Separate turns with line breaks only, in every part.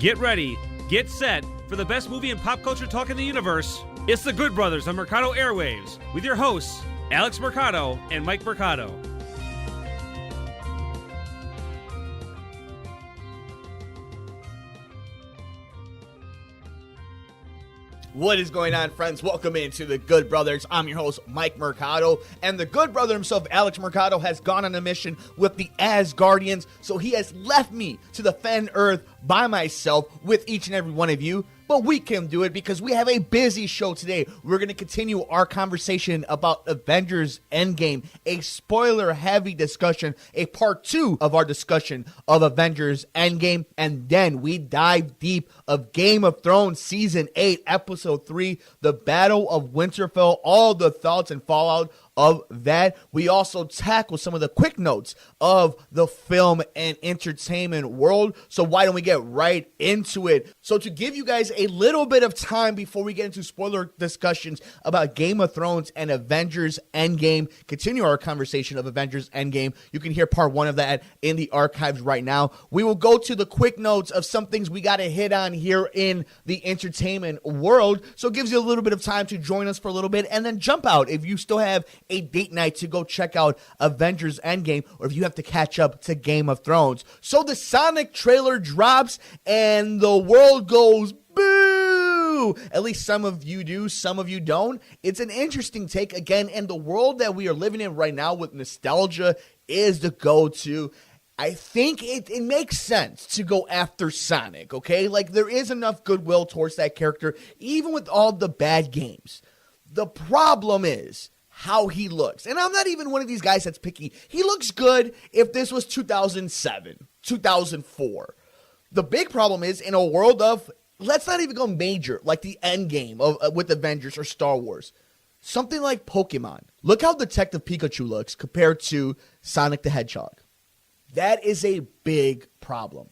Get ready, get set for the best movie and pop culture talk in the universe. It's the Good Brothers on Mercado Airwaves with your hosts, Alex Mercado and Mike Mercado.
What is going on, friends? Welcome into the Good Brothers. I'm your host, Mike Mercado, and the Good Brother himself, Alex Mercado, has gone on a mission with the Asgardians, so he has left me to defend Earth by myself with each and every one of you. But we can do it because we have a busy show today. We're going to continue our conversation about Avengers Endgame, a spoiler-heavy discussion, a part 2 of our discussion of Avengers Endgame, and then we dive deep of Game of Thrones Season 8, Episode 3, the Battle of Winterfell, all the thoughts and fallout of that. We also tackle some of the quick notes of the film and entertainment world. So why don't we get right into it? So to give you guys a little bit of time before we get into spoiler discussions about Game of Thrones and Avengers Endgame, continue our conversation of Avengers Endgame. You can hear part 1 of that in the archives right now. We will go to the quick notes of some things we got to hit on here in the entertainment world. So it gives you a little bit of time to join us for a little bit and then jump out if you still have a date night to go check out Avengers Endgame, or if you have to catch up to Game of Thrones. So the Sonic trailer drops and the world goes boo! At least some of you do, some of you don't. It's an interesting take again, and the world that we are living in right now with nostalgia is the go-to. I think it makes sense to go after Sonic, okay? Like, there is enough goodwill towards that character, even with all the bad games. The problem is how he looks. And I'm not even one of these guys that's picky. He looks good if this was 2007, 2004. The big problem is in a world of, let's not even go major, like the Endgame with Avengers or Star Wars. Something like Pokemon. Look how Detective Pikachu looks compared to Sonic the Hedgehog. That is a big problem.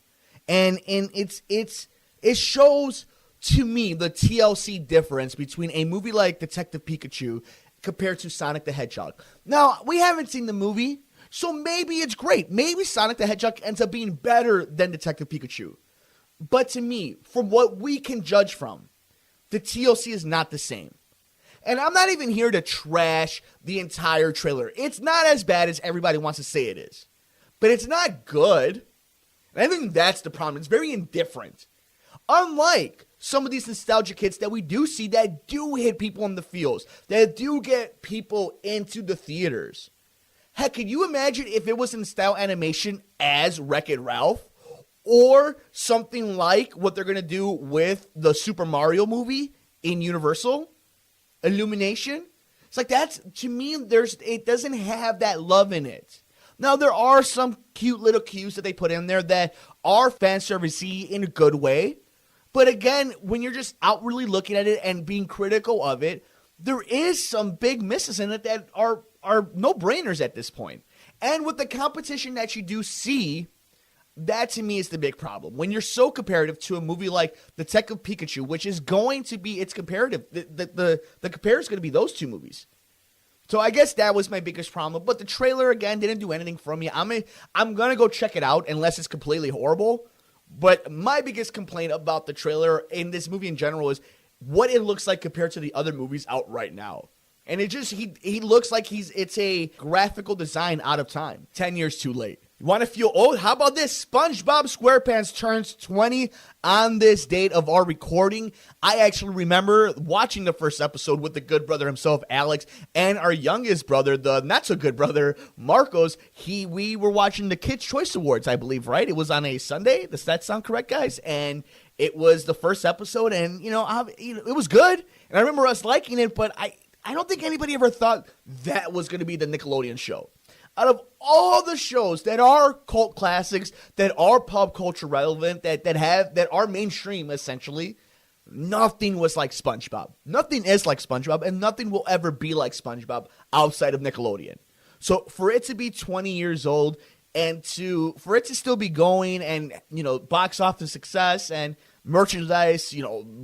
And it shows to me the TLC difference between a movie like Detective Pikachu compared to Sonic the Hedgehog. Now, we haven't seen the movie, so maybe it's great. Maybe Sonic the Hedgehog ends up being better than Detective Pikachu. But to me, from what we can judge from, the TLC is not the same. And I'm not even here to trash the entire trailer. It's not as bad as everybody wants to say it is. But it's not good. And I think that's the problem. It's very indifferent. Unlike some of these nostalgic hits that we do see that do hit people in the feels, that do get people into the theaters. Heck, can you imagine if it was in style animation as Wreck-It Ralph? Or something like what they're going to do with the Super Mario movie in Universal? Illumination? It's like that's, to me, it doesn't have that love in it. Now, there are some cute little cues that they put in there that are fan servicey in a good way. But again, when you're just outwardly looking at it and being critical of it, there is some big misses in it that are no-brainers at this point. And with the competition that you do see, that to me is the big problem. When you're so comparative to a movie like Detective Pikachu, which is going to be, it's comparative. The compare is going to be those two movies. So I guess that was my biggest problem. But the trailer, again, didn't do anything for me. I'm going to go check it out unless it's completely horrible. But my biggest complaint about the trailer in this movie in general is what it looks like compared to the other movies out right now. And it just, he looks like it's a graphical design out of time. 10 years too late. You want to feel old? How about this? SpongeBob SquarePants turns 20 on this date of our recording. I actually remember watching the first episode with the good brother himself, Alex, and our youngest brother, the not-so-good brother, Marcos. We were watching the Kids' Choice Awards, I believe, right? It was on a Sunday. Does that sound correct, guys? And it was the first episode, and, it was good. And I remember us liking it, but I don't think anybody ever thought that was going to be the Nickelodeon show. Out of all the shows that are cult classics, that are pop culture relevant, that are mainstream essentially, nothing was like SpongeBob. Nothing is like SpongeBob, and nothing will ever be like SpongeBob outside of Nickelodeon. So for it to be 20 years old and for it to still be going and, box office success and merchandise,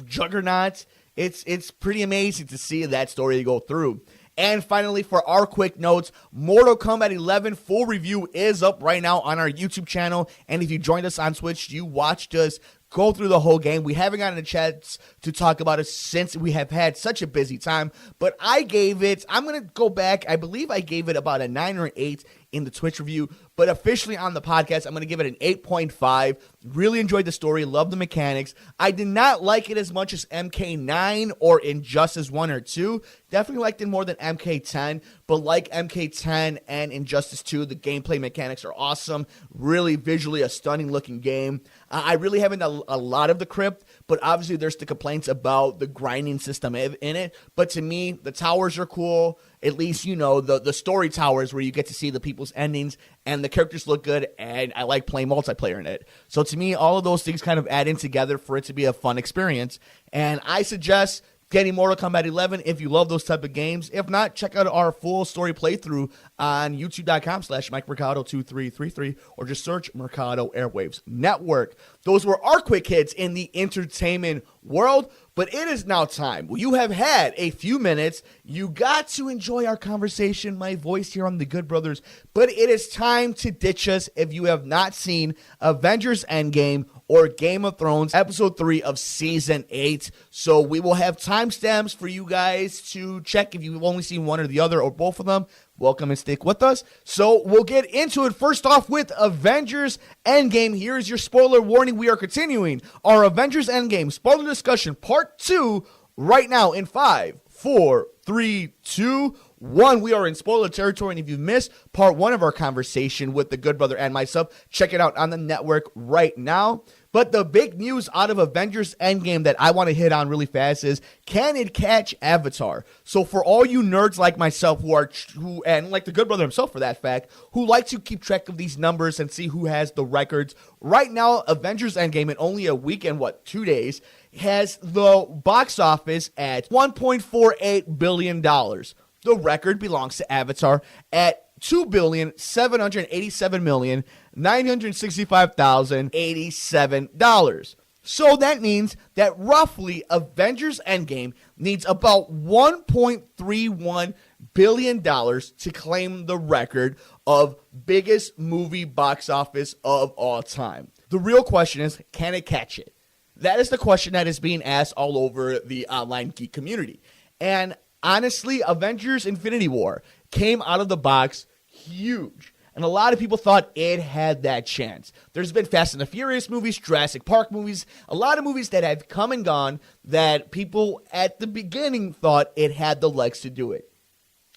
juggernaut, it's pretty amazing to see that story go through. And finally, for our quick notes, Mortal Kombat 11 full review is up right now on our YouTube channel. And if you joined us on Twitch, you watched us go through the whole game. We haven't gotten a chance to talk about it since we have had such a busy time, but I'm going to go back, I believe I gave it about a 9 or an 8 in the Twitch review, but officially on the podcast, I'm going to give it an 8.5. Really enjoyed the story, love the mechanics. I did not like it as much as MK9 or Injustice 1 or 2. Definitely liked it more than MK10, but like MK10 and Injustice 2, the gameplay mechanics are awesome. Really visually a stunning looking game. I really haven't done a lot of the crypt, but obviously there's the complaints about the grinding system in it. But to me, the towers are cool. At least, the story towers where you get to see the people's endings, and the characters look good, and I like playing multiplayer in it. So to me, all of those things kind of add in together for it to be a fun experience. And I suggest getting Mortal Kombat 11 if you love those type of games. If not, check out our full story playthrough on youtube.com/MikeMercado2333 or just search Mercado Airwaves Network. Those were our quick hits in the entertainment world, but it is now time. Well, you have had a few minutes. You got to enjoy our conversation, my voice here on the Good Brothers, but it is time to ditch us if you have not seen Avengers Endgame or Game of Thrones Episode 3 of Season 8. So we will have timestamps for you guys to check if you've only seen one or the other or both of them. Welcome and stick with us. So we'll get into it. First off with Avengers Endgame. Here's your spoiler warning. We are continuing our Avengers Endgame spoiler discussion part 2 right now in 5, 4, 3, 2, 1. We are in spoiler territory, and if you missed part 1 of our conversation with the Good Brother and myself, check it out on the network right now. But the big news out of Avengers Endgame that I want to hit on really fast is, can it catch Avatar? So for all you nerds like myself who and like the Good Brother himself for that fact, who like to keep track of these numbers and see who has the records, right now Avengers Endgame in only a week and 2 days has the box office at $1.48 billion. The record belongs to Avatar at $2,787,965,087. So that means that roughly Avengers Endgame needs about $1.31 billion to claim the record of biggest movie box office of all time. The real question is, can it catch it? That is the question that is being asked all over the online geek community. And honestly, Avengers Infinity War came out of the box huge, and a lot of people thought it had that chance. There's been Fast and the Furious movies, Jurassic Park movies, a lot of movies that have come and gone that people at the beginning thought it had the legs to do it.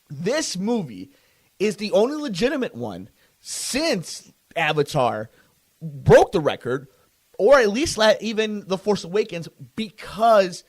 This movie is the only legitimate one since Avatar broke the record, or at least even The Force Awakens, because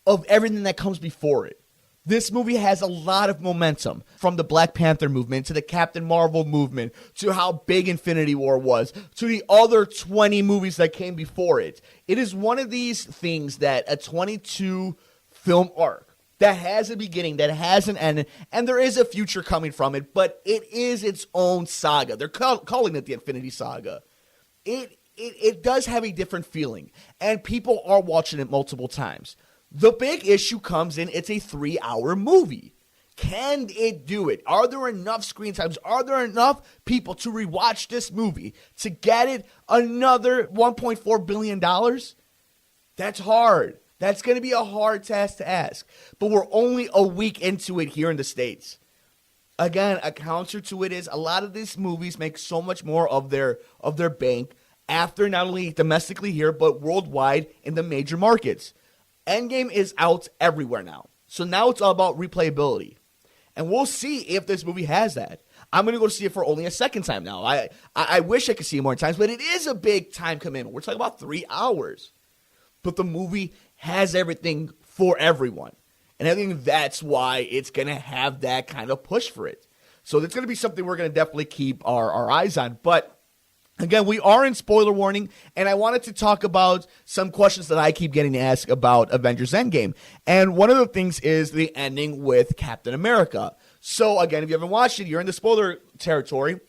of everything that comes before it. This movie has a lot of momentum, from the Black Panther movement to the Captain Marvel movement to how big Infinity War was to the other 20 movies that came before it. It is one of these things that a 22 film arc that has a beginning, that has an end, and there is a future coming from it, but it is its own saga. They're calling it the Infinity Saga. It does have a different feeling, and people are watching it multiple times. The big issue comes in, it's a 3-hour movie. Can it do it? Are there enough screen times? Are there enough people to rewatch this movie to get it another $1.4 billion? That's hard. That's going to be a hard task to ask. But we're only a week into it here in the States. Again, a counter to it is a lot of these movies make so much more of their bank after not only domestically here, but worldwide in the major markets. Endgame is out everywhere now. So now it's all about replayability. And we'll see if this movie has that. I'm going to go see it for only a second time now. I wish I could see it more times, but it is a big time commitment. We're talking about 3 hours. But the movie has everything for everyone. And I think that's why it's going to have that kind of push for it. So it's going to be something we're going to definitely keep our eyes on. But again, we are in spoiler warning, and I wanted to talk about some questions that I keep getting asked about Avengers Endgame. And one of the things is the ending with Captain America. So again, if you haven't watched it, you're in the spoiler territory.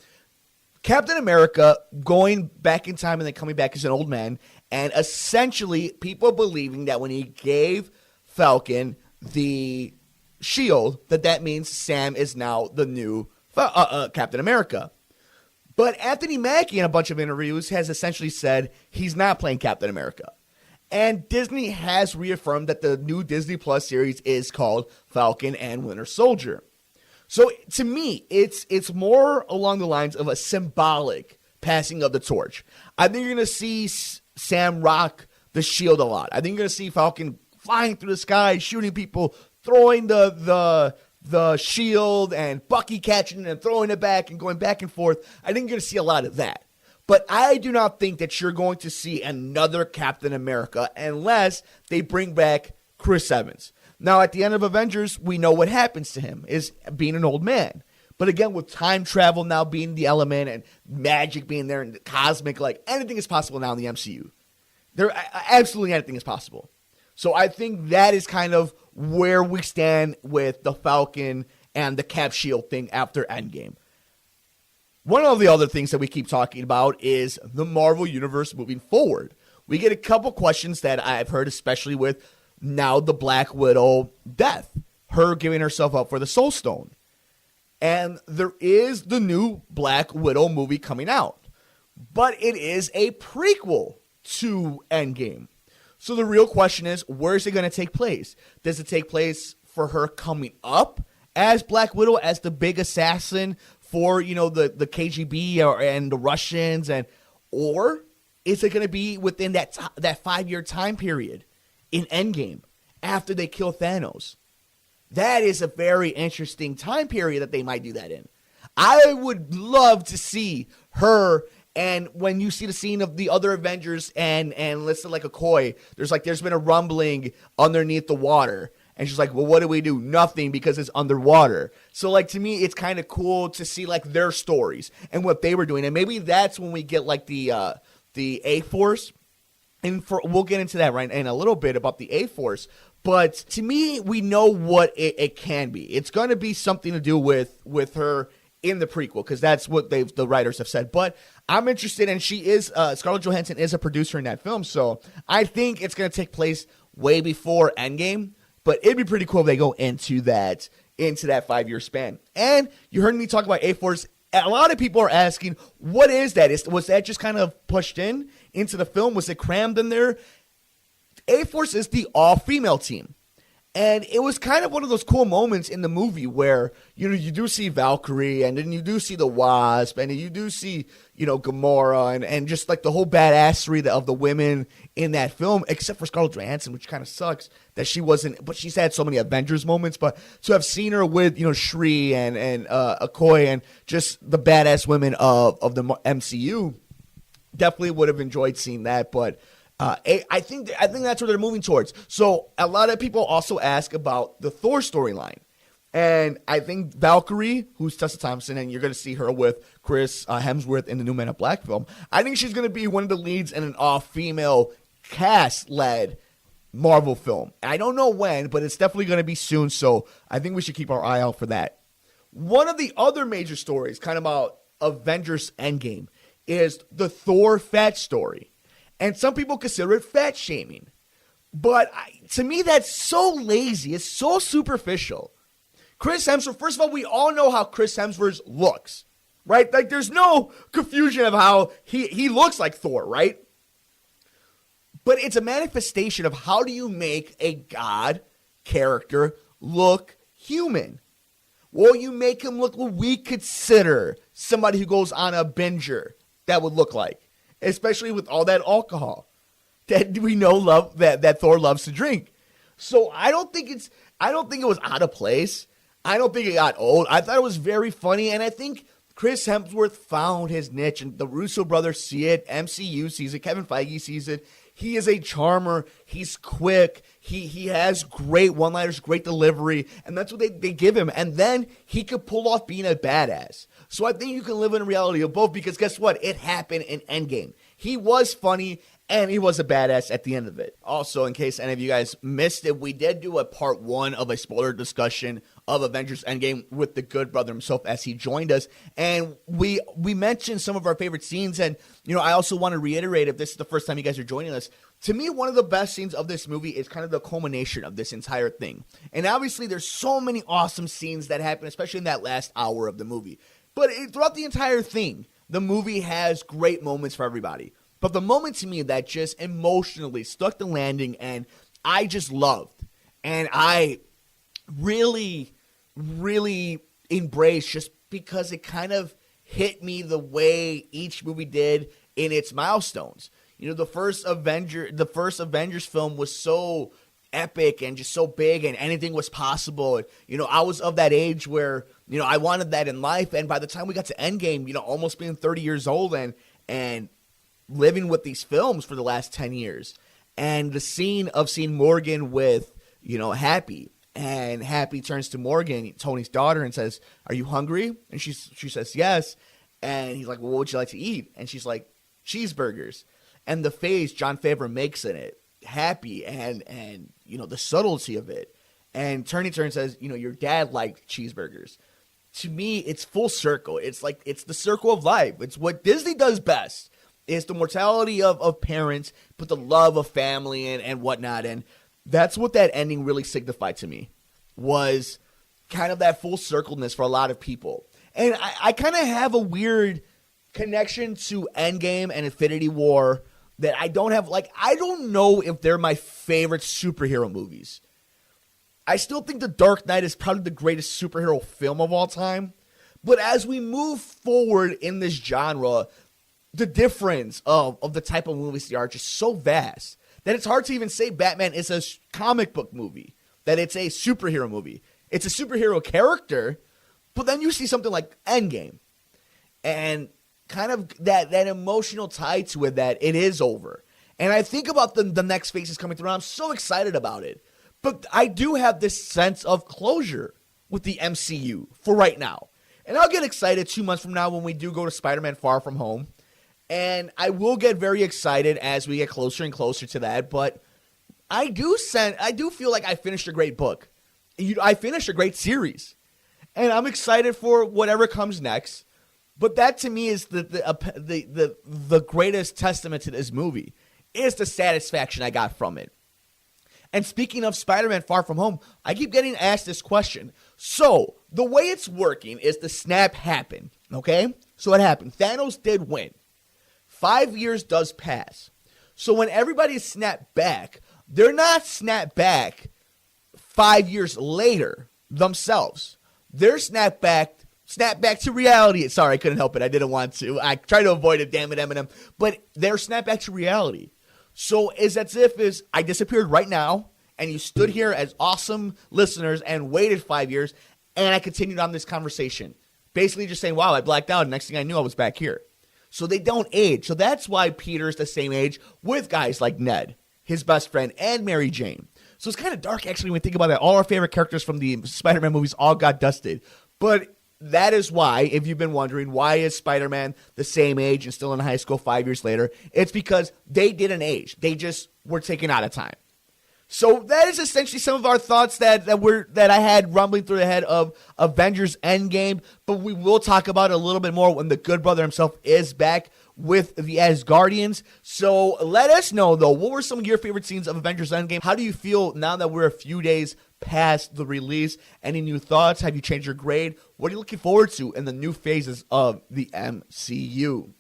Captain America going back in time and then coming back as an old man, and essentially people believing that when he gave Falcon the shield, that means Sam is now the new Captain America. But Anthony Mackie in a bunch of interviews has essentially said he's not playing Captain America. And Disney has reaffirmed that the new Disney Plus series is called Falcon and Winter Soldier. So to me, it's more along the lines of a symbolic passing of the torch. I think you're going to see Sam rock the shield a lot. I think you're going to see Falcon flying through the sky, shooting people, throwing the shield, and Bucky catching it and throwing it back and going back and forth. I think you're going to see a lot of that. But I do not think that you're going to see another Captain America unless they bring back Chris Evans. Now, at the end of Avengers, we know what happens to him, is being an old man. But again, with time travel now being the element and magic being there and cosmic, like anything is possible now in the MCU. Absolutely anything is possible. So I think that is kind of where we stand with the Falcon and the Cap Shield thing after Endgame. One of the other things that we keep talking about is the Marvel Universe moving forward. We get a couple questions that I've heard, especially with now the Black Widow death, her giving herself up for the Soul Stone. And there is the new Black Widow movie coming out, but it is a prequel to Endgame. So the real question is, where is it going to take place? Does it take place for her coming up as Black Widow, as the big assassin for, the KGB and the Russians, or is it going to be within that 5-year time period in Endgame after they kill Thanos? That is a very interesting time period that they might do that in. I would love to see her, and when you see the scene of the other Avengers and let's say like Okoye, there's been a rumbling underneath the water. And she's like, well, what do we do? Nothing, because it's underwater. So, to me, it's kind of cool to see, their stories and what they were doing. And maybe that's when we get, the A-Force. And we'll get into that right in a little bit about the A-Force. But to me, we know what it can be. It's going to be something to do with her in the prequel, because that's what the writers have said. But I'm interested, and she is Scarlett Johansson is a producer in that film. So I think it's going to take place way before Endgame. But it'd be pretty cool if they go into that 5-year span. And you heard me talk about A-Force. A lot of people are asking, what is that? Was that just kind of pushed into the film? Was it crammed in there? A-Force is the all-female team. And it was kind of one of those cool moments in the movie where, you do see Valkyrie, and then you do see the Wasp, and you do see, Gamora, and just the whole badassery of the women in that film, except for Scarlett Johansson, which kind of sucks that she wasn't, but she's had so many Avengers moments. But to have seen her with, Shuri and Okoye and just the badass women of the MCU, definitely would have enjoyed seeing that. But I think that's what they're moving towards. So a lot of people also ask about the Thor storyline. And I think Valkyrie, who's Tessa Thompson, and you're going to see her with Chris Hemsworth in the new Men in Black film, I think she's going to be one of the leads in an all-female cast-led Marvel film. I don't know when, but it's definitely going to be soon, so I think we should keep our eye out for that. One of the other major stories, kind of about Avengers Endgame, is the Thor fat story. And some people consider it fat shaming. But to me, that's so lazy. It's so superficial. Chris Hemsworth, first of all, we all know how Chris Hemsworth looks, right? There's no confusion of how he looks like Thor, right? But it's a manifestation of how do you make a god character look human? Well, you make him look what we consider somebody who goes on a binger that would look like, especially with all that alcohol that we know that Thor loves to drink. So I don't think it was out of place. I don't think it got old. I thought it was very funny, and I think Chris Hemsworth found his niche, and the Russo brothers see it, MCU sees it, Kevin Feige sees it. He is a charmer. He's quick. He has great one-liners, great delivery, and that's what they give him. And then he could pull off being a badass. So I think you can live in a reality of both, because guess what? It happened in Endgame. He was funny, and he was a badass at the end of it. Also, in case any of you guys missed it, we did do a part 1 of a spoiler discussion of Avengers Endgame with the good brother himself as he joined us. And we mentioned some of our favorite scenes. And, I also want to reiterate, if this is the first time you guys are joining us, to me, one of the best scenes of this movie is kind of the culmination of this entire thing. And obviously, there's so many awesome scenes that happen, especially in that last hour of the movie. But throughout the entire thing, the movie has great moments for everybody. But the moment to me that just emotionally stuck the landing and I just loved, and I really, really embraced just because it kind of hit me the way each movie did in its milestones. You know, the first Avengers film was so epic and just so big and anything was possible. And, you know, I was of that age where, you know, I wanted that in life. And by the time we got to Endgame, you know, almost being 30 years old and living with these films for the last 10 years. And the scene of seeing Morgan with, you know, Happy. And Happy turns to Morgan, Tony's daughter, and says, "Are you hungry?" And she says, "Yes." And he's like, "Well, what would you like to eat?" And she's like, "Cheeseburgers." And the face Jon Favreau makes in it, Happy, and you know, the subtlety of it. And Tony turns and says, "You know, your dad liked cheeseburgers." To me, it's full circle. It's like, it's the circle of life. It's what Disney does best. It's the mortality of parents, but the love of family and whatnot. And that's what that ending really signified to me, was kind of that full circleness for a lot of people. And I kind of have a weird connection to Endgame and Infinity War that I don't have. Like, I don't know if they're my favorite superhero movies. I still think The Dark Knight is probably the greatest superhero film of all time. But as we move forward in this genre, the difference of the type of movies they are just so vast that it's hard to even say Batman is a comic book movie, that it's a superhero movie. It's a superhero character, but then you see something like Endgame, and kind of that emotional tie to it, that it is over. And I think about the next phases coming through, and I'm so excited about it. But I do have this sense of closure with the MCU for right now. And I'll get excited 2 months from now when we do go to Spider-Man Far From Home. And I will get very excited as we get closer and closer to that. But I do feel like I finished a great book. I finished a great series. And I'm excited for whatever comes next. But that to me is the greatest testament to this movie, is the satisfaction I got from it. And speaking of Spider-Man Far From Home, I keep getting asked this question. So, the way it's working is the snap happened, okay? So it happened. Thanos did win. 5 years does pass. So when everybody is snapped back, they're not snapped back 5 years later themselves. They're snapped back to reality. Sorry, I couldn't help it. I didn't want to. I tried to avoid it, damn it, Eminem. But they're snapped back to reality. So it's as if I disappeared right now, and you stood here as awesome listeners and waited 5 years, and I continued on this conversation. Basically just saying, wow, I blacked out, and next thing I knew, I was back here. So they don't age. So that's why Peter's the same age with guys like Ned, his best friend, and Mary Jane. So it's kind of dark, actually, when we think about that. All our favorite characters from the Spider-Man movies all got dusted. But that is why, if you've been wondering, why is Spider-Man the same age and still in high school 5 years later? It's because they didn't age. They just were taken out of time. So that is essentially some of our thoughts that I had rumbling through the head of Avengers Endgame. But we will talk about it a little bit more when the good brother himself is back with the Asgardians. So let us know, though, what were some of your favorite scenes of Avengers Endgame? How do you feel now that we're a few days past the release? Any new thoughts? Have you changed your grade? What are you looking forward to in the new phases of the MCU?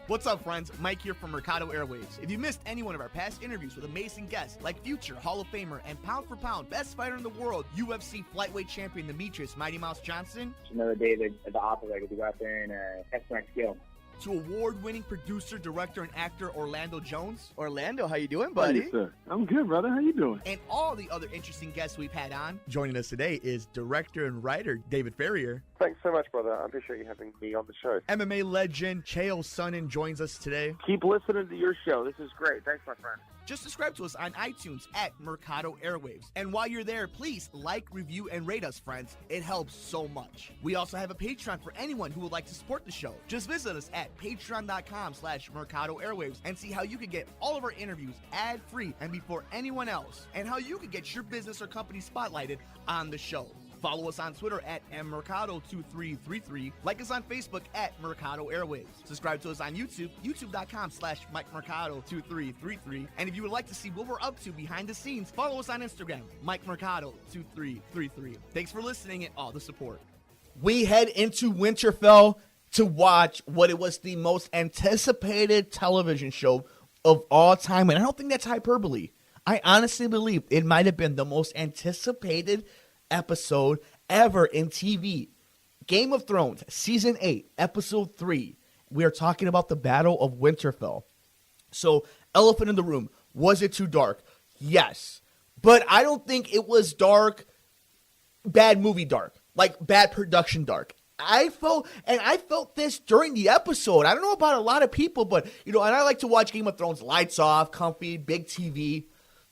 What's up, friends? Mike here from Mercado Airwaves. If you missed any one of our past interviews with amazing guests like future Hall of Famer and pound for pound best fighter in the world, UFC flyweight champion Demetrius Mighty Mouse Johnson,
another day at the office, I get to go out there and test my skill.
To award-winning producer, director, and actor Orlando Jones. Orlando, how you doing, buddy?
Hey, sir. I'm good, brother. How you doing?
And all the other interesting guests we've had on. Joining us today is director and writer David Ferrier.
Thanks so much, brother. I appreciate you having me on the show.
MMA legend Chael Sonnen joins us today.
Keep listening to your show. This is great. Thanks, my friend.
Just subscribe to us on iTunes at Mercado Airwaves. And while you're there, please like, review, and rate us, friends. It helps so much. We also have a Patreon for anyone who would like to support the show. Just visit us at patreon.com/Mercado Airwaves and see how you can get all of our interviews ad-free and before anyone else, and how you can get your business or company spotlighted on the show. Follow us on Twitter at mmercado2333. Like us on Facebook at Mercado Airwaves. Subscribe to us on YouTube, youtube.com/MikeMercado2333. And if you would like to see what we're up to behind the scenes, follow us on Instagram, MikeMercado2333. Thanks for listening and all the support. We head into Winterfell to watch what it was the most anticipated television show of all time. And I don't think that's hyperbole. I honestly believe it might have been the most anticipated episode ever in TV. Game of Thrones, Season 8, Episode 3. We are talking about the Battle of Winterfell. So, elephant in the room. Was it too dark? Yes. But I don't think it was dark, bad movie dark. Like, bad production dark. I felt this during the episode. I don't know about a lot of people, but, and I like to watch Game of Thrones lights off, comfy, big TV.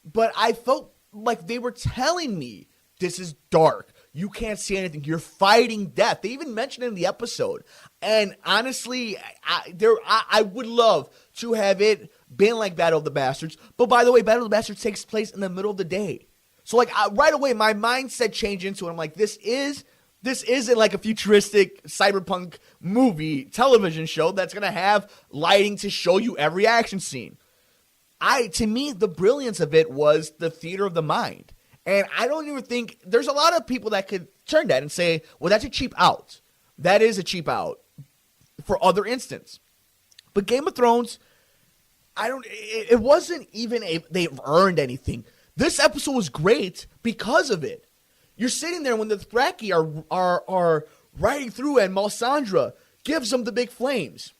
But I felt like they were telling me, this is dark. You can't see anything. You're fighting death. They even mentioned it in the episode. And honestly, I would love to have it been like Battle of the Bastards. But by the way, Battle of the Bastards takes place in the middle of the day. So right away, my mindset changed into it. I'm like, this isn't like a futuristic cyberpunk movie television show that's going to have lighting to show you every action scene. To me, the brilliance of it was the theater of the mind. And I don't even think there's a lot of people that could turn that and say, well, that's a cheap out. That is a cheap out for other instance. But Game of Thrones, it wasn't even they've earned anything. This episode was great because of it. You're sitting there when the Thraki are riding through and Melisandre gives them the big flames.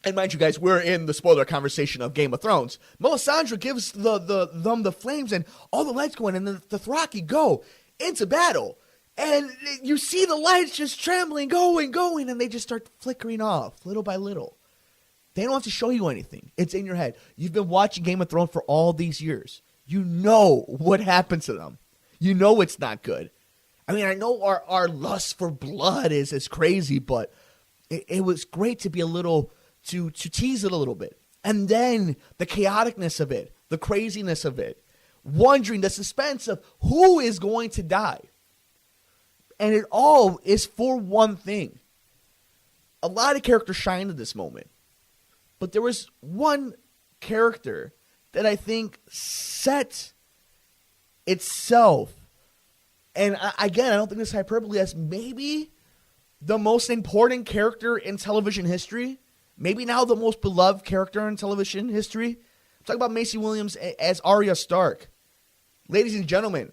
And mind you guys, we're in the spoiler conversation of Game of Thrones. Melisandre gives them the flames and all the lights going, and the Thraki go into battle. And you see the lights just trembling, going, and they just start flickering off little by little. They don't have to show you anything. It's in your head. You've been watching Game of Thrones for all these years. You know what happened to them. You know it's not good. I mean, I know our lust for blood is crazy, but it was great to be a little... To tease it a little bit. And then the chaoticness of it, the craziness of it, wondering, the suspense of who is going to die. And it all is for one thing. A lot of characters shine at this moment. But there was one character that I think set itself, and again, I don't think this is hyperbole, as maybe the most important character in television history. Maybe now the most beloved character in television history. I'm talking about Maisie Williams as Arya Stark. Ladies and gentlemen,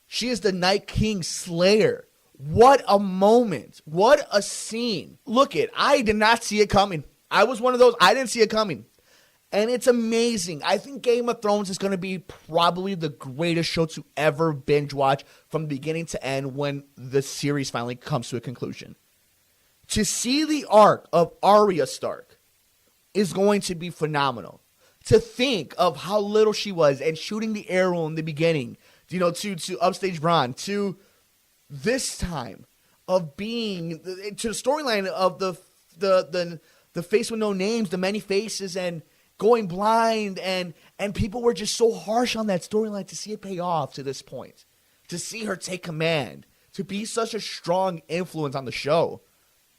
she is the Night King Slayer. What a moment. What a scene. Look I did not see it coming. I was one of those. I didn't see it coming. And it's amazing. I think Game of Thrones is going to be probably the greatest show to ever binge watch from beginning to end when the series finally comes to a conclusion. To see the arc of Arya Stark is going to be phenomenal. To think of how little she was and shooting the arrow in the beginning, to upstage Bronn, to this time of being, to the storyline of the face with no names, the many faces, and going blind, and people were just so harsh on that storyline. To see it pay off to this point, to see her take command, to be such a strong influence on the show.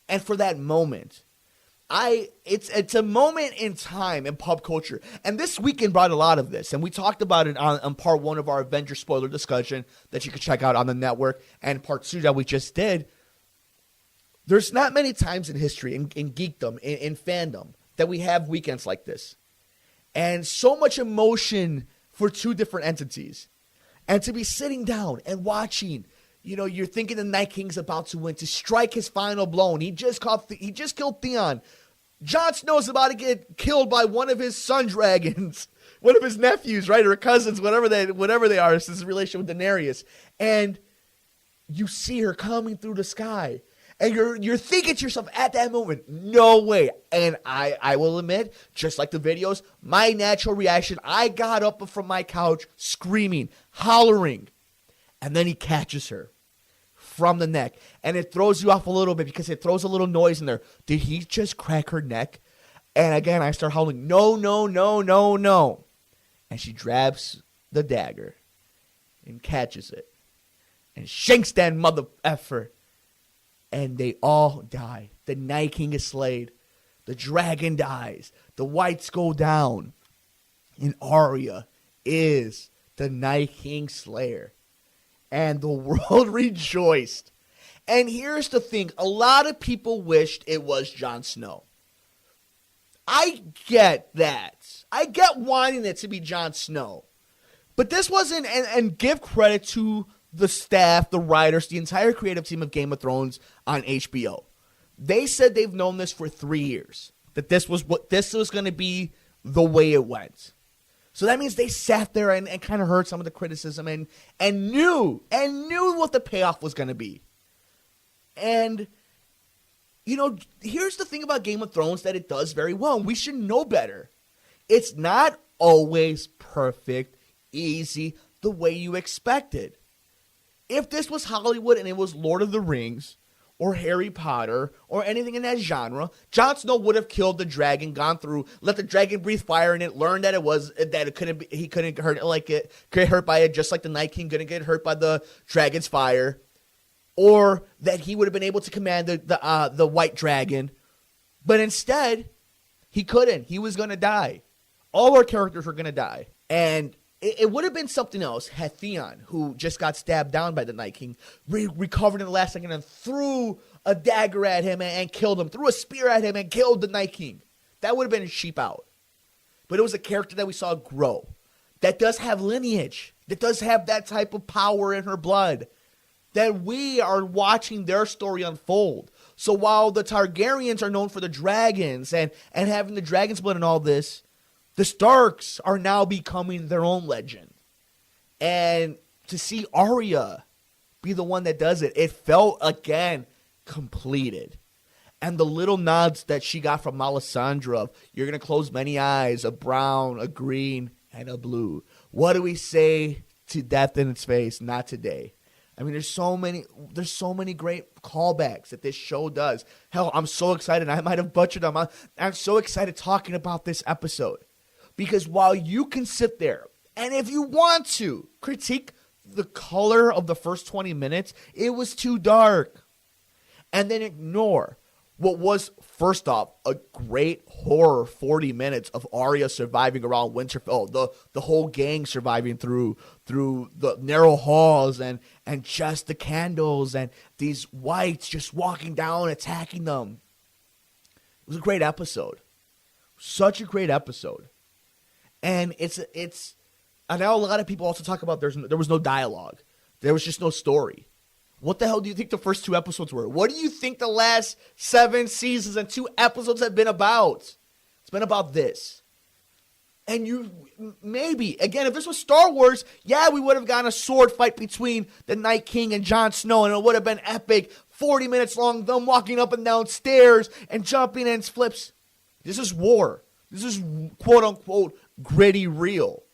And for that moment, it's a moment in time in pop culture. And this weekend brought a lot of this. And we talked about it on part 1 of our Avengers spoiler discussion that you can check out on the network, and part 2 that we just did. There's not many times in history, in geekdom, in fandom, that we have weekends like this. And so much emotion for two different entities. And to be sitting down and watching... you're thinking the Night King's about to win, to strike his final blow. And he just killed Theon. Jon Snow's about to get killed by one of his son dragons, one of his nephews, right, or cousins, whatever they are. It's his relation with Daenerys, and you see her coming through the sky, and you're thinking to yourself at that moment, no way. And I will admit, just like the videos, my natural reaction, I got up from my couch screaming, hollering, and then he catches her from the neck, and it throws you off a little bit because it throws a little noise in there. Did he just crack her neck? And again, I start howling, no, no, no, no, no. And she grabs the dagger and catches it and shanks that mother effer. And they all die. The Night King is slayed. The dragon dies. The whites go down. And Arya is the Night King Slayer. And the world rejoiced. And here's the thing. A lot of people wished it was Jon Snow. I get that. I get wanting it to be Jon Snow. But this wasn't, and give credit to the staff, the writers, the entire creative team of Game of Thrones on HBO. They said they've known this for 3 years, that this was going to be the way it went. So that means they sat there and kind of heard some of the criticism and knew what the payoff was going to be. And, you know, here's the thing about Game of Thrones that it does very well, and we should know better. It's not always perfect, easy, the way you expected. If this was Hollywood and it was Lord of the Rings or Harry Potter or anything in that genre, Jon Snow would have killed the dragon, gone through, let the dragon breathe fire in it, learned that he couldn't get hurt by it, just like the Night King couldn't get hurt by the dragon's fire, or that he would have been able to command the white dragon, but instead he couldn't. He was going to die. All our characters were going to die, and it would have been something else had Theon, who just got stabbed down by the Night King, recovered in the last second and threw a dagger at him and killed him, threw a spear at him and killed the Night King. That would have been a cheap out. But it was a character that we saw grow, that does have lineage, that does have that type of power in her blood, that we are watching their story unfold. So while the Targaryens are known for the dragons and having the dragon's blood and all this, the Starks are now becoming their own legend. And to see Arya be the one that does it, it felt, again, completed. And the little nods that she got from Melisandre of, you're going to close many eyes, a brown, a green, and a blue. What do we say to death in its face? Not today. I mean, there's so many great callbacks that this show does. Hell, I'm so excited. I might have butchered them. I'm so excited talking about this episode. Because while you can sit there, and if you want to, critique the color of the first 20 minutes, it was too dark. And then ignore what was, first off, a great horror 40 minutes of Arya surviving around Winterfell, the whole gang surviving through the narrow halls and just the candles and these whites just walking down, attacking them. It was a great episode. Such a great episode. And I know a lot of people also talk about there was no dialogue. There was just no story. What the hell do you think the first 2 episodes were? What do you think the last 7 seasons and 2 episodes have been about? It's been about this. And maybe, again, if this was Star Wars, yeah, we would have gotten a sword fight between the Night King and Jon Snow, and it would have been epic, 40 minutes long, them walking up and down stairs and jumping and flips. This is war. This is quote-unquote gritty real.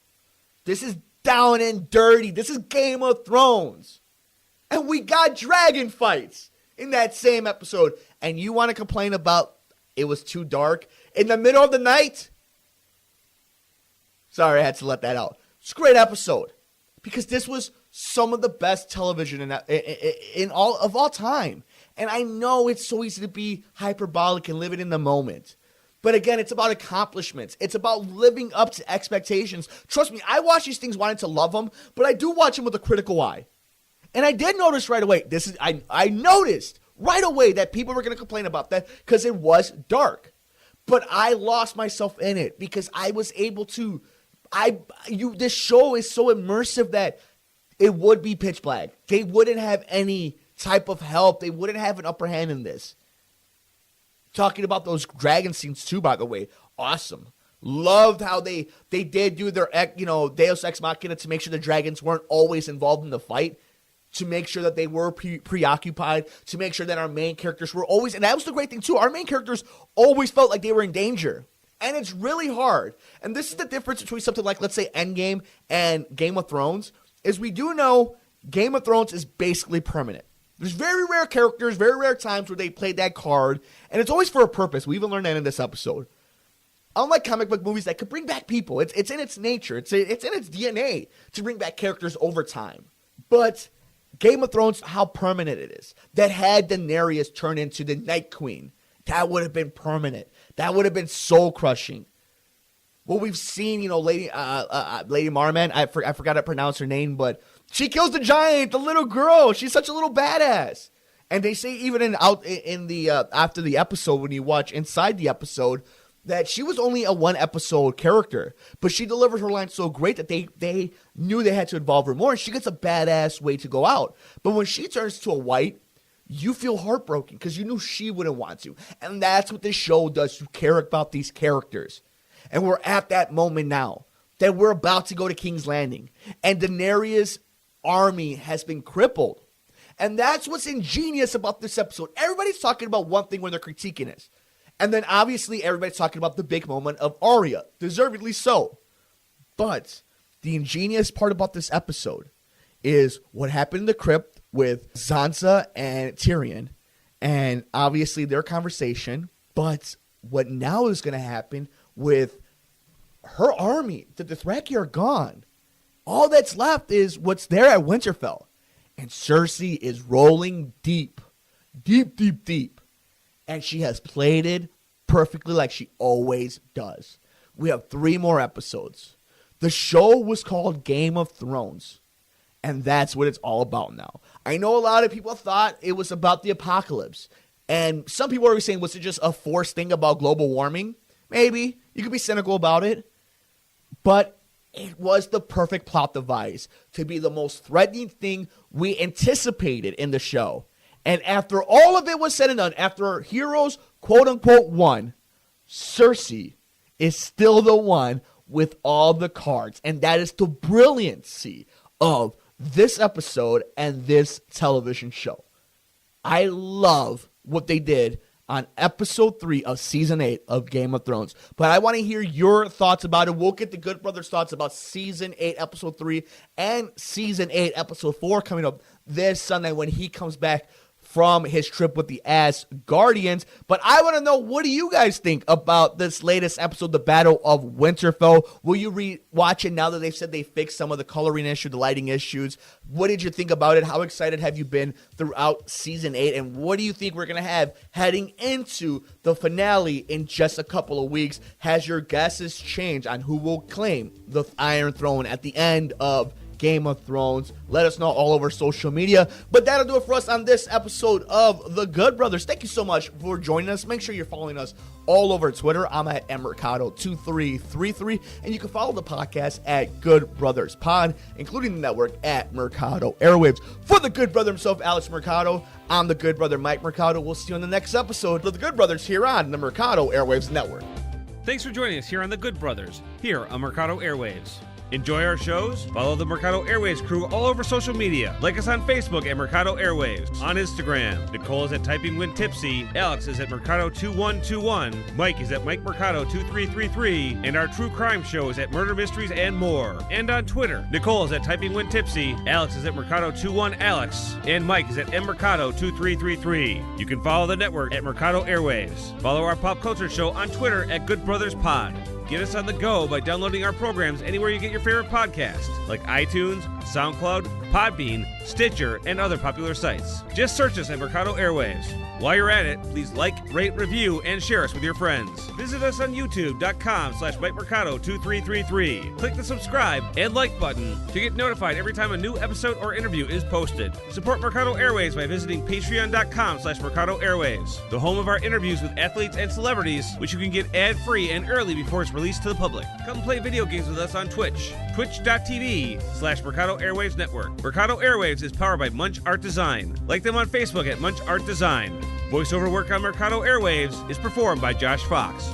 This is down and dirty. This is Game of Thrones. And we got dragon fights in that same episode. And you want to complain about it was too dark in the middle of the night? Sorry, I had to let that out. It's a great episode. Because this was some of the best television in all time. And I know it's so easy to be hyperbolic and live it in the moment. But again, it's about accomplishments. It's about living up to expectations. Trust me, I watch these things wanting to love them, but I do watch them with a critical eye. And I did notice right away, I noticed right away that people were going to complain about that because it was dark. But I lost myself in it because I was able to, this show is so immersive that it would be pitch black. They wouldn't have any type of help. They wouldn't have an upper hand in this. Talking about those dragon scenes too, by the way. Awesome. Loved how they did do their, Deus Ex Machina to make sure the dragons weren't always involved in the fight. To make sure that they were preoccupied. To make sure that our main characters were always, and that was the great thing too, our main characters always felt like they were in danger. And it's really hard. And this is the difference between something like, let's say, Endgame and Game of Thrones, is we do know Game of Thrones is basically permanent. There's very rare characters, very rare times where they played that card, and it's always for a purpose. We even learned that in this episode. Unlike comic book movies that could bring back people, it's in its nature, it's in its DNA to bring back characters over time. But Game of Thrones, how permanent it is. That had Daenerys turn into the Night Queen, that would have been permanent. That would have been soul crushing. What we've seen, Lady Marman, I forgot to pronounce her name, but she kills the giant, the little girl. She's such a little badass. And they say even in the after the episode, when you watch inside the episode, that she was only a 1-episode character, but she delivered her line so great that they knew they had to involve her more. And she gets a badass way to go out. But when she turns to a white, you feel heartbroken because you knew she wouldn't want to. And that's what this show does. You care about these characters. And we're at that moment now that we're about to go to King's Landing. And Daenerys' army has been crippled. And that's what's ingenious about this episode. Everybody's talking about one thing when they're critiquing it. And then obviously everybody's talking about the big moment of Arya, deservedly so. But the ingenious part about this episode is what happened in the crypt with Sansa and Tyrion, and obviously their conversation. But what now is going to happen with her army? The Dothraki are gone. All that's left is what's there at Winterfell. And Cersei is rolling deep. And she has played it perfectly like she always does. We have 3 more episodes. The show was called Game of Thrones. And that's what it's all about now. I know a lot of people thought it was about the apocalypse. And some people are saying, was it just a forced thing about global warming? Maybe. You could be cynical about it. But it was the perfect plot device to be the most threatening thing we anticipated in the show. And after all of it was said and done, after heroes, quote-unquote, won, Cersei is still the one with all the cards. And that is the brilliancy of this episode and this television show. I love what they did on episode 3 of season 8 of Game of Thrones. But I want to hear your thoughts about it. We'll get the Good Brothers' thoughts about season 8, episode 3, and season 8, episode 4 coming up this Sunday when he comes back from his trip with the Asgardians. But I want to know, what do you guys think about this latest episode, the Battle of Winterfell? Will you re-watch it now that they've said they fixed some of the coloring issue, the lighting issues? What did you think about it? How excited have you been throughout season 8? And what do you think we're going to have heading into the finale in just a couple of weeks? Has your guesses changed on who will claim the Iron Throne at the end of Game of Thrones? Let us know all over social media. But that'll do it for us on this episode of The Good Brothers. Thank you so much for joining us. Make sure you're following us all over Twitter. I'm at Mercado2333, and you can follow the podcast at Good Brothers Pod, including the network at Mercado Airwaves. For the Good Brother himself, Alex Mercado, I'm the Good Brother, Mike Mercado. We'll see you on the next episode of The Good Brothers here on the Mercado Airwaves Network.
Thanks for joining us here on The Good Brothers, here on Mercado Airwaves. Enjoy our shows? Follow the Mercado Airwaves crew all over social media. Like us on Facebook at Mercado Airwaves. On Instagram, Nicole is at Typing When Tipsy, Alex is at Mercado2121, Mike is at Mike Mercado2333, and our true crime show is at Murder Mysteries and More. And on Twitter, Nicole is at Typing When Tipsy, Alex is at Mercado21Alex, and Mike is at MMercado2333. You can follow the network at Mercado Airwaves. Follow our pop culture show on Twitter at Good Brothers Pod. Get us on the go by downloading our programs anywhere you get your favorite podcasts, like iTunes, SoundCloud, Podbean, Stitcher, and other popular sites. Just search us at Mercado Airwaves. While you're at it, please like, rate, review, and share us with your friends. Visit us on youtube.com/MikeMercado2333. Click the subscribe and like button to get notified every time a new episode or interview is posted. Support Mercado Airwaves by visiting patreon.com/Mercado Airwaves, the home of our interviews with athletes and celebrities, which you can get ad-free and early before it's released to the public. Come play video games with us on Twitch, twitch.tv/Mercado Airwaves Network. Mercado Airwaves is powered by Munch Art Design. Like them on Facebook at Munch Art Design. Voiceover work on Mercado Airwaves is performed by Josh Fox.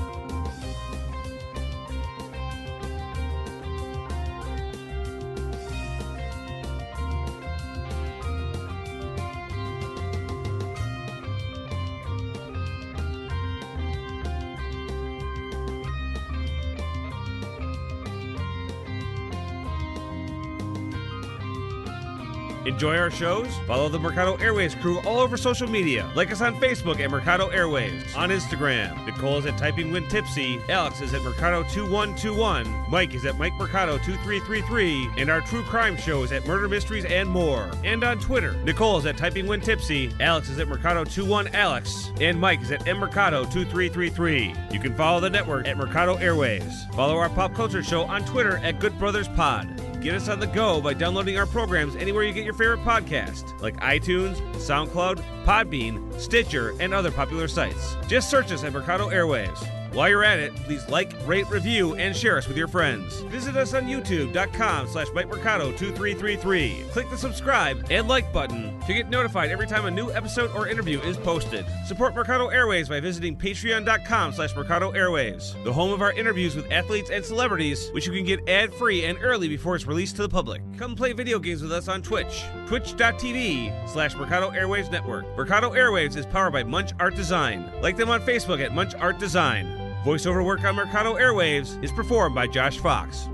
Enjoy our shows? Follow the Mercado Airwaves crew all over social media. Like us on Facebook at Mercado Airwaves. On Instagram, Nicole is at Typing When Tipsy, Alex is at Mercado2121, Mike is at Mike Mercado2333, and our true crime show is at Murder Mysteries and More. And on Twitter, Nicole is at Typing When Tipsy, Alex is at Mercado21Alex, and Mike is at MMercado2333. You can follow the network at Mercado Airwaves. Follow our pop culture show on Twitter at Good Brothers Pod. Get us on the go by downloading our programs anywhere you get your favorite podcast, like iTunes, SoundCloud, Podbean, Stitcher, and other popular sites. Just search us at Mercado Airwaves. While you're at it, please like, rate, review, and share us with your friends. Visit us on youtube.com/MikeMercado2333. Click the subscribe and like button to get notified every time a new episode or interview is posted. Support Mercado Airwaves by visiting patreon.com/Mercado Airwaves, the home of our interviews with athletes and celebrities, which you can get ad-free and early before it's released to the public. Come play video games with us on Twitch, twitch.tv/Mercado Airwaves Network. Mercado Airwaves is powered by Munch Art Design. Like them on Facebook at Munch Art Design. Voiceover work on Mercado Airwaves is performed by Josh Fox.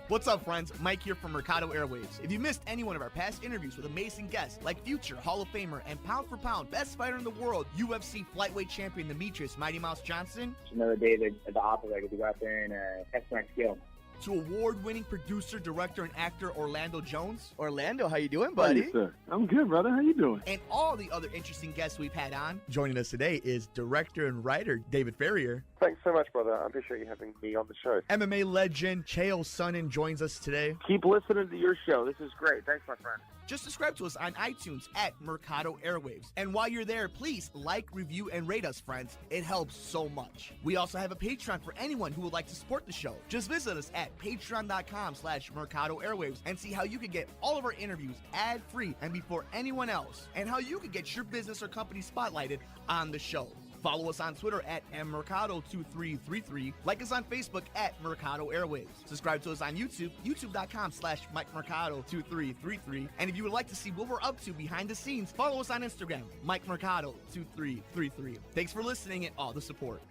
What's up, friends? Mike here from Mercado Airwaves. If you missed any one of our past interviews with amazing guests like future Hall of Famer and pound for pound best fighter in the world, UFC flyweight champion Demetrius Mighty Mouse Johnson,
It's another day at the opera. I get to go out there and test my skill.
to award-winning producer, director, and actor Orlando Jones. Orlando, how you doing,
How
buddy?
you, sir? I'm good, brother. How you doing?
And all the other interesting guests we've had on. Joining us today is director and writer David Ferrier.
Thanks so much, brother. I appreciate you having me on the show.
MMA legend Chael Sonnen joins us today.
Keep listening to your show. This is great. Thanks, my friend.
Just subscribe to us on iTunes at Mercado Airwaves. And while you're there, please like, review, and rate us, friends. It helps so much. We also have a Patreon for anyone who would like to support the show. Just visit us at patreon.com/Mercado Airwaves and see how you can get all of our interviews ad-free and before anyone else, and how you can get your business or company spotlighted on the show. Follow us on Twitter at mmercado2333. Like us on Facebook at Mercado Airwaves. Subscribe to us on YouTube, youtube.com/MikeMercado2333. And if you would like to see what we're up to behind the scenes, follow us on Instagram, MikeMercado2333. Thanks for listening and all the support.